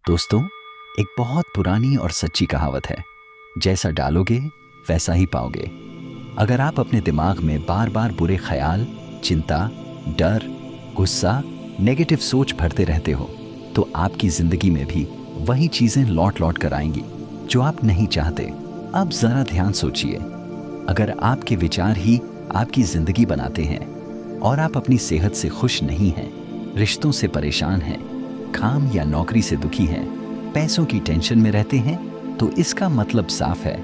दोस्तों, एक बहुत पुरानी और सच्ची कहावत है, जैसा डालोगे वैसा ही पाओगे। अगर आप अपने दिमाग में बार बार बुरे ख्याल, चिंता, डर, गुस्सा, नेगेटिव सोच भरते रहते हो तो आपकी जिंदगी में भी वही चीजें लौट लौट कर आएंगी जो आप नहीं चाहते। अब जरा ध्यान सोचिए, अगर आपके विचार ही आपकी जिंदगी बनाते हैं और आप अपनी सेहत से खुश नहीं हैं, रिश्तों से परेशान हैं, काम या नौकरी से दुखी हैं, पैसों की टेंशन में रहते हैं, तो इसका मतलब साफ है,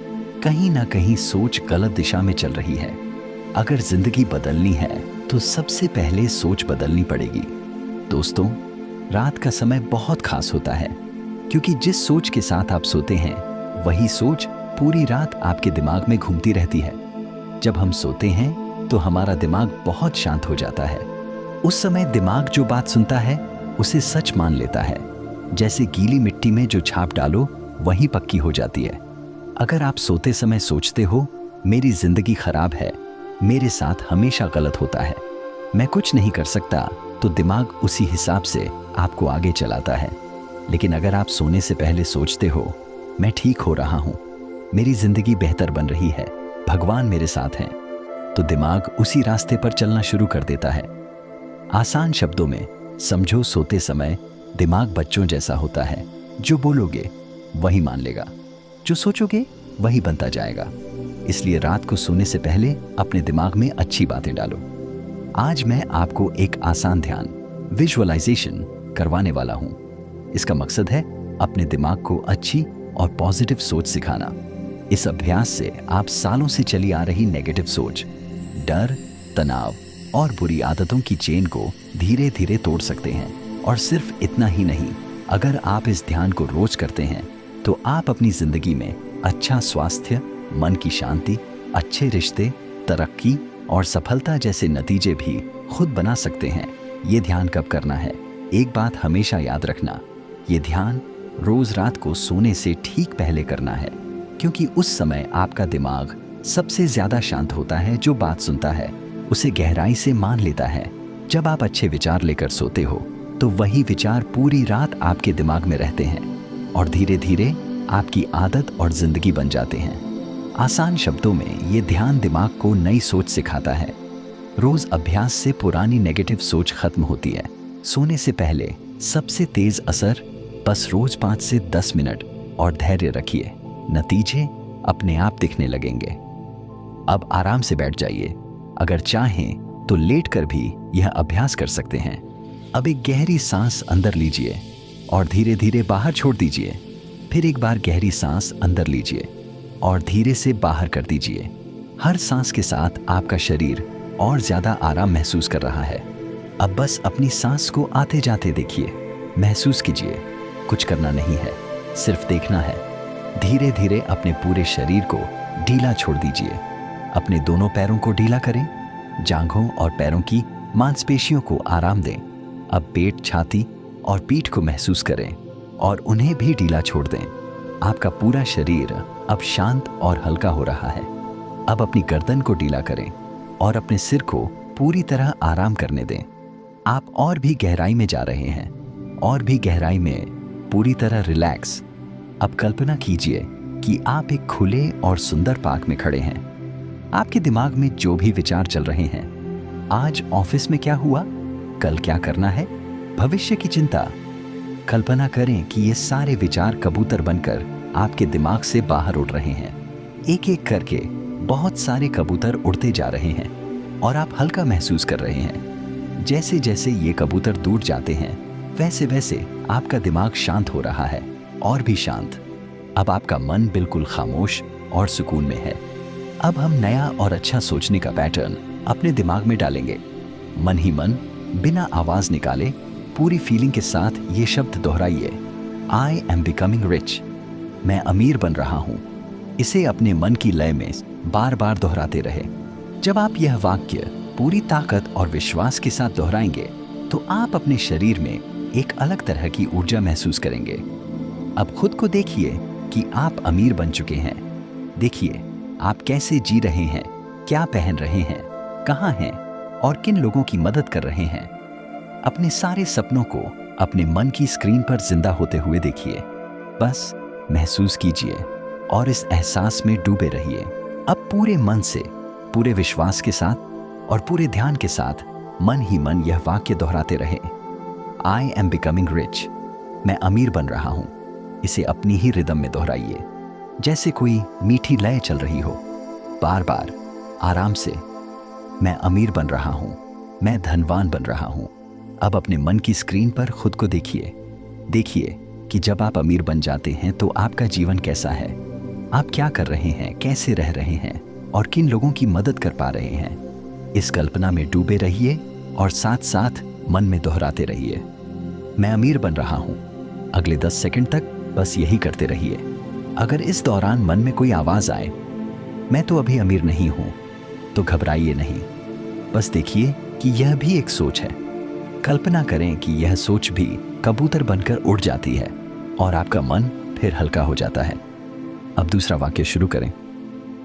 कहीं ना कहीं सोच गलत दिशा में चल रही है। अगर जिंदगी बदलनी है तो सबसे पहले सोच बदलनी पड़ेगी। दोस्तों, रात का समय बहुत खास होता है, क्योंकि जिस सोच के साथ आप सोते हैं वही सोच पूरी रात आपके दिमाग में घूमती रहती है। जब हम सोते हैं तो हमारा दिमाग बहुत शांत हो जाता है। उस समय दिमाग जो बात सुनता है उसे सच मान लेता है। जैसे गीली मिट्टी में जो छाप डालो वही पक्की हो जाती है। अगर आप सोते समय सोचते हो मेरी जिंदगी खराब है, मेरे साथ हमेशा गलत होता है, मैं कुछ नहीं कर सकता, तो दिमाग उसी हिसाब से आपको आगे चलाता है। लेकिन अगर आप सोने से पहले सोचते हो मैं ठीक हो रहा हूं, मेरी जिंदगी बेहतर बन रही है, भगवान मेरे साथ हैं, तो दिमाग उसी रास्ते पर चलना शुरू कर देता है। आसान शब्दों में समझो, सोते समय दिमाग बच्चों जैसा होता है, जो बोलोगे वही मान लेगा, जो सोचोगे वही बनता जाएगा। इसलिए रात को सोने से पहले अपने दिमाग में अच्छी बातें डालो। आज मैं आपको एक आसान ध्यान विजुअलाइजेशन करवाने वाला हूं। इसका मकसद है अपने दिमाग को अच्छी और पॉजिटिव सोच सिखाना। इस अभ्यास से आप सालों से चली आ रही नेगेटिव सोच, डर, तनाव और बुरी आदतों की चेन को धीरे धीरे तोड़ सकते हैं। और सिर्फ इतना ही नहीं, अगर आप इस ध्यान को रोज करते हैं तो आप अपनी जिंदगी में अच्छा स्वास्थ्य, मन की शांति, अच्छे रिश्ते, तरक्की और सफलता जैसे नतीजे भी खुद बना सकते हैं। ये ध्यान कब करना है? एक बात हमेशा याद रखना, ये ध्यान रोज रात को सोने से ठीक पहले करना है, क्योंकि उस समय आपका दिमाग सबसे ज्यादा शांत होता है। जो बात सुनता है उसे गहराई से मान लेता है। जब आप अच्छे विचार लेकर सोते हो तो वही विचार पूरी रात आपके दिमाग में रहते हैं और धीरे धीरे आपकी आदत और जिंदगी बन जाते हैं। आसान शब्दों में ये ध्यान दिमाग को नई सोच सिखाता है। रोज अभ्यास से पुरानी नेगेटिव सोच खत्म होती है। सोने से पहले सबसे तेज असर बस रोज 5 से 10 मिनट और धैर्य रखिए, नतीजे अपने आप दिखने लगेंगे। अब आराम से बैठ जाइए, अगर चाहें तो लेटकर भी यह अभ्यास कर सकते हैं। अब एक गहरी सांस अंदर लीजिए और धीरे धीरे बाहर छोड़ दीजिए। फिर एक बार गहरी सांस अंदर लीजिए और धीरे से बाहर कर दीजिए। हर सांस के साथ आपका शरीर और ज्यादा आराम महसूस कर रहा है। अब बस अपनी सांस को आते जाते देखिए, महसूस कीजिए। कुछ करना नहीं है, सिर्फ देखना है। धीरे धीरे अपने पूरे शरीर को ढीला छोड़ दीजिए। अपने दोनों पैरों को ढीला करें, जांघों और पैरों की मांसपेशियों को आराम दें। अब पेट, छाती और पीठ को महसूस करें और उन्हें भी ढीला छोड़ दें। आपका पूरा शरीर अब शांत और हल्का हो रहा है। अब अपनी गर्दन को ढीला करें और अपने सिर को पूरी तरह आराम करने दें। आप और भी गहराई में जा रहे हैं, और भी गहराई में, पूरी तरह रिलैक्स। अब कल्पना कीजिए कि आप एक खुले और सुंदर पार्क में खड़े हैं। आपके दिमाग में जो भी विचार चल रहे हैं, आज ऑफिस में क्या हुआ, कल क्या करना है, भविष्य की चिंता, कल्पना करें कि ये सारे विचार कबूतर बनकर आपके दिमाग से बाहर उड़ रहे हैं। एक एक करके बहुत सारे कबूतर उड़ते जा रहे हैं और आप हल्का महसूस कर रहे हैं। जैसे जैसे ये कबूतर दूर जाते हैं वैसे वैसे आपका दिमाग शांत हो रहा है, और भी शांत। अब आपका मन बिल्कुल खामोश और सुकून में है। अब हम नया और अच्छा सोचने का पैटर्न अपने दिमाग में डालेंगे। मन ही मन, बिना आवाज निकाले, पूरी फीलिंग के साथ ये शब्द दोहराइए, आई एम बिकमिंग रिच, मैं अमीर बन रहा हूं। इसे अपने मन की लय में बार बार दोहराते रहे। जब आप यह वाक्य पूरी ताकत और विश्वास के साथ दोहराएंगे तो आप अपने शरीर में एक अलग तरह की ऊर्जा महसूस करेंगे। अब खुद को देखिए कि आप अमीर बन चुके हैं। देखिए आप कैसे जी रहे हैं, क्या पहन रहे हैं, कहाँ हैं और किन लोगों की मदद कर रहे हैं। अपने सारे सपनों को अपने मन की स्क्रीन पर जिंदा होते हुए देखिए। बस महसूस कीजिए और इस एहसास में डूबे रहिए। अब पूरे मन से, पूरे विश्वास के साथ और पूरे ध्यान के साथ मन ही मन यह वाक्य दोहराते रहे। I am becoming rich. मैं अमीर बन रहा हूं। इसे अपनी ही रिदम में दोहराइए, जैसे कोई मीठी लय चल रही हो। बार बार आराम से, मैं अमीर बन रहा हूं, मैं धनवान बन रहा हूं। अब अपने मन की स्क्रीन पर खुद को देखिए। देखिए कि जब आप अमीर बन जाते हैं तो आपका जीवन कैसा है, आप क्या कर रहे हैं, कैसे रह रहे हैं और किन लोगों की मदद कर पा रहे हैं। इस कल्पना में डूबे रहिए और साथ साथ मन में दोहराते रहिए, मैं अमीर बन रहा हूं। अगले 10 सेकंड तक बस यही करते रहिए। अगर इस दौरान मन में कोई आवाज आए, मैं तो अभी अमीर नहीं हूं, तो घबराइए नहीं। बस देखिए कि यह भी एक सोच है। कल्पना करें कि यह सोच भी कबूतर बनकर उड़ जाती है और आपका मन फिर हल्का हो जाता है। अब दूसरा वाक्य शुरू करें।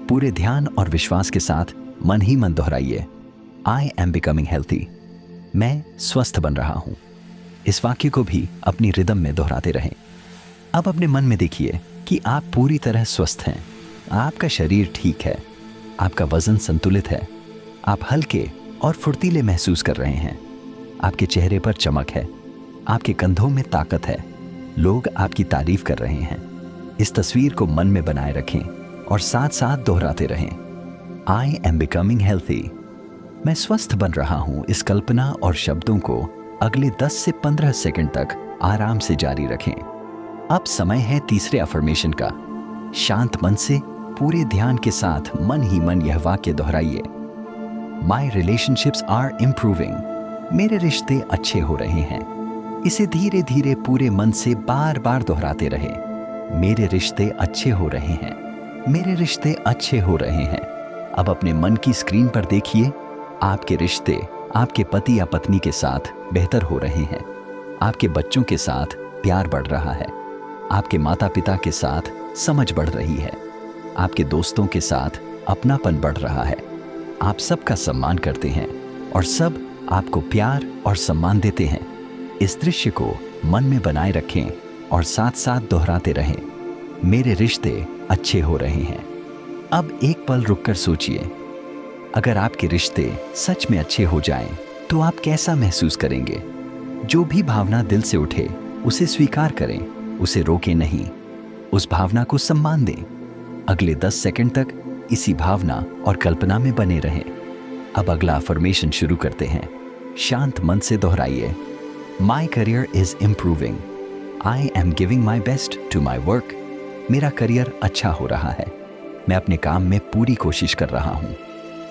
पूरे ध्यान और विश्वास के साथ मन ही मन दोहराइए, आई एम बिकमिंग हेल्थी। मैं स्वस्थ बन रहा हूं। इस वाक्य को भी अपनी रिदम में दोहराते रहें। अब अपने मन में देखिए कि आप पूरी तरह स्वस्थ हैं। आपका शरीर ठीक है, आपका वजन संतुलित है, आप हल्के और फुर्तीले महसूस कर रहे हैं। आपके चेहरे पर चमक है, आपके कंधों में ताकत है, लोग आपकी तारीफ कर रहे हैं। इस तस्वीर को मन में बनाए रखें और साथ साथ दोहराते रहें, आई एम बिकमिंग हेल्थी। मैं स्वस्थ बन रहा हूं। इस कल्पना और शब्दों को अगले 10 से 15 सेकंड तक आराम से जारी रखें। अब समय है तीसरे अफर्मेशन का। शांत मन से, पूरे ध्यान के साथ मन ही मन यह वाक्य दोहराइए, माई रिलेशनशिप्स आर इम्प्रूविंग। मेरे रिश्ते अच्छे हो रहे हैं। इसे धीरे धीरे पूरे मन से बार बार दोहराते रहे, मेरे रिश्ते अच्छे हो रहे हैं, मेरे रिश्ते अच्छे हो रहे हैं। अब अपने मन की स्क्रीन पर देखिए, आपके रिश्ते आपके पति या पत्नी के साथ बेहतर हो रहे हैं, आपके बच्चों के साथ प्यार बढ़ रहा है, आपके माता पिता के साथ समझ बढ़ रही है, आपके दोस्तों के साथ अपनापन बढ़ रहा है। आप सबका सम्मान करते हैं और सब आपको प्यार और सम्मान देते हैं। इस दृश्य को मन में बनाए रखें और साथ साथ दोहराते रहें, मेरे रिश्ते अच्छे हो रहे हैं। अब एक पल रुककर सोचिए, अगर आपके रिश्ते सच में अच्छे हो जाएं, तो आप कैसा महसूस करेंगे? जो भी भावना दिल से उठे उसे स्वीकार करें, उसे रोकें नहीं, उस भावना को सम्मान दें। अगले 10 सेकंड तक इसी भावना और कल्पना में बने रहें। अब अगला अफर्मेशन शुरू करते हैं। शांत मन से दोहराइए, my career is improving. I am giving my best to my work. मेरा करियर अच्छा हो रहा है, मैं अपने काम में पूरी कोशिश कर रहा हूँ।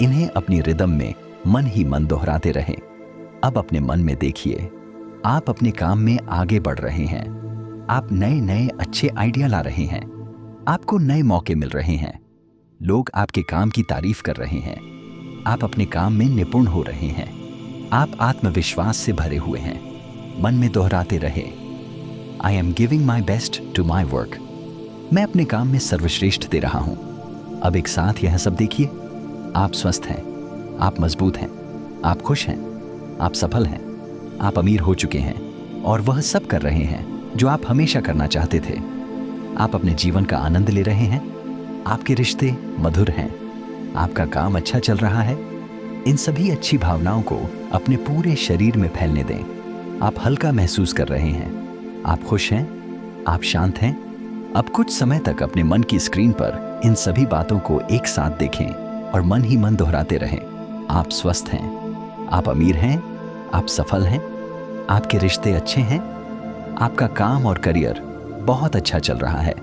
इन्हें अपनी रिदम में मन ही मन दोहराते रहें। अब अपने मन में देखिए, आप अपने काम में आगे बढ़ रहे हैं, आप नए नए अच्छे आइडिया ला रहे हैं, आपको नए मौके मिल रहे हैं, लोग आपके काम की तारीफ कर रहे हैं, आप अपने काम में निपुण हो रहे हैं, आप आत्मविश्वास से भरे हुए हैं। मन में दोहराते रहे, I am giving my best to my work. मैं अपने काम में सर्वश्रेष्ठ दे रहा हूं। अब एक साथ यह सब देखिए, आप स्वस्थ हैं, आप मजबूत हैं, आप खुश हैं, आप सफल हैं, आप अमीर हो चुके हैं और वह सब कर रहे हैं जो आप हमेशा करना चाहते थे। आप अपने जीवन का आनंद ले रहे हैं, आपके रिश्ते मधुर हैं, आपका काम अच्छा चल रहा है। इन सभी अच्छी भावनाओं को अपने पूरे शरीर में फैलने दें। आप हल्का महसूस कर रहे हैं, आप खुश हैं, आप शांत हैं। अब कुछ समय तक अपने मन की स्क्रीन पर इन सभी बातों को एक साथ देखें और मन ही मन दोहराते रहें, आप स्वस्थ हैं, आप अमीर हैं, आप सफल हैं, आपके रिश्ते अच्छे हैं, आपका काम और करियर बहुत अच्छा चल रहा है।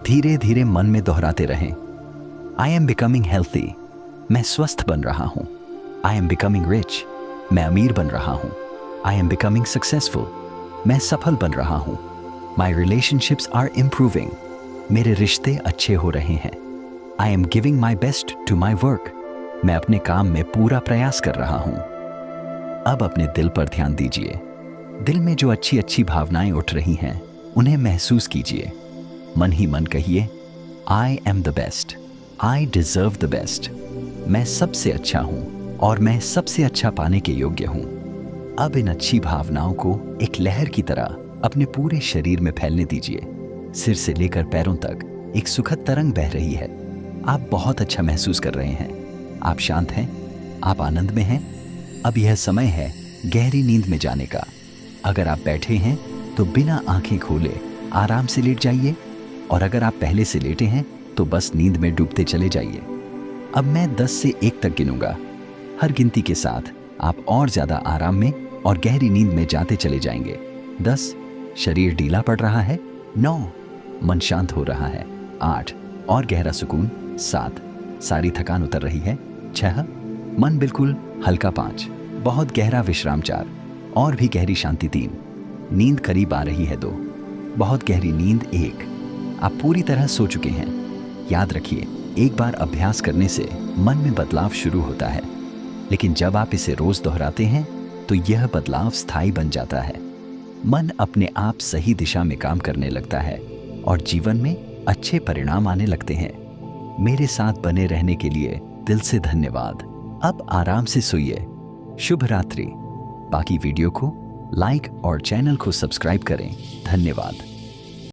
धीरे धीरे मन में दोहराते रहें, आई एम बिकमिंग हेल्थी। मैं स्वस्थ बन रहा हूं। I am becoming rich. मैं अमीर बन रहा हूं। I am becoming successful. मैं सफल बन रहा हूं। My relationships are improving. मेरे रिश्ते अच्छे हो रहे हैं। I am giving my best to my work. मैं अपने काम में पूरा प्रयास कर रहा हूं। अब अपने दिल पर ध्यान दीजिए। दिल में जो अच्छी अच्छी भावनाएं उठ रही हैं, उन्हें महसूस कीजिए। मन ही मन कहिए, I am the best, I deserve the best. मैं सबसे अच्छा हूं और मैं सबसे अच्छा पाने के योग्य हूं। अब इन अच्छी भावनाओं को एक लहर की तरह अपने पूरे शरीर में फैलने दीजिए। सिर से लेकर पैरों तक एक सुखद तरंग बह रही है। आप बहुत अच्छा महसूस कर रहे हैं। आप शांत हैं, आप आनंद में हैं। अब यह समय है गहरी नींद में जाने का। अगर आप बैठे हैं तो बिना आंखें खोले आराम से लेट जाइए, और अगर आप पहले से लेटे हैं तो बस नींद में डूबते चले जाइए। अब मैं 10 से 1 तक गिनूंगा। हर गिनती के साथ आप और ज्यादा आराम में और गहरी नींद में जाते चले जाएंगे। 10, शरीर ढीला पड़ रहा है। 9, मन शांत हो रहा है। 8, और गहरा सुकून। 7, सारी थकान उतर रही है। 6, मन बिल्कुल हल्का। 5, बहुत गहरा विश्राम। 4, और भी गहरी शांति। 3, नींद करीब आ रही है। 2, बहुत गहरी नींद। 1, आप पूरी तरह सो चुके हैं। याद रखिए, एक बार अभ्यास करने से मन में बदलाव शुरू होता है, लेकिन जब आप इसे रोज दोहराते हैं तो यह बदलाव स्थायी बन जाता है। मन अपने आप सही दिशा में काम करने लगता है और जीवन में अच्छे परिणाम आने लगते हैं। मेरे साथ बने रहने के लिए दिल से धन्यवाद। अब आराम से सोइए। शुभ रात्रि। बाकी वीडियो को लाइक और चैनल को सब्सक्राइब करें। धन्यवाद।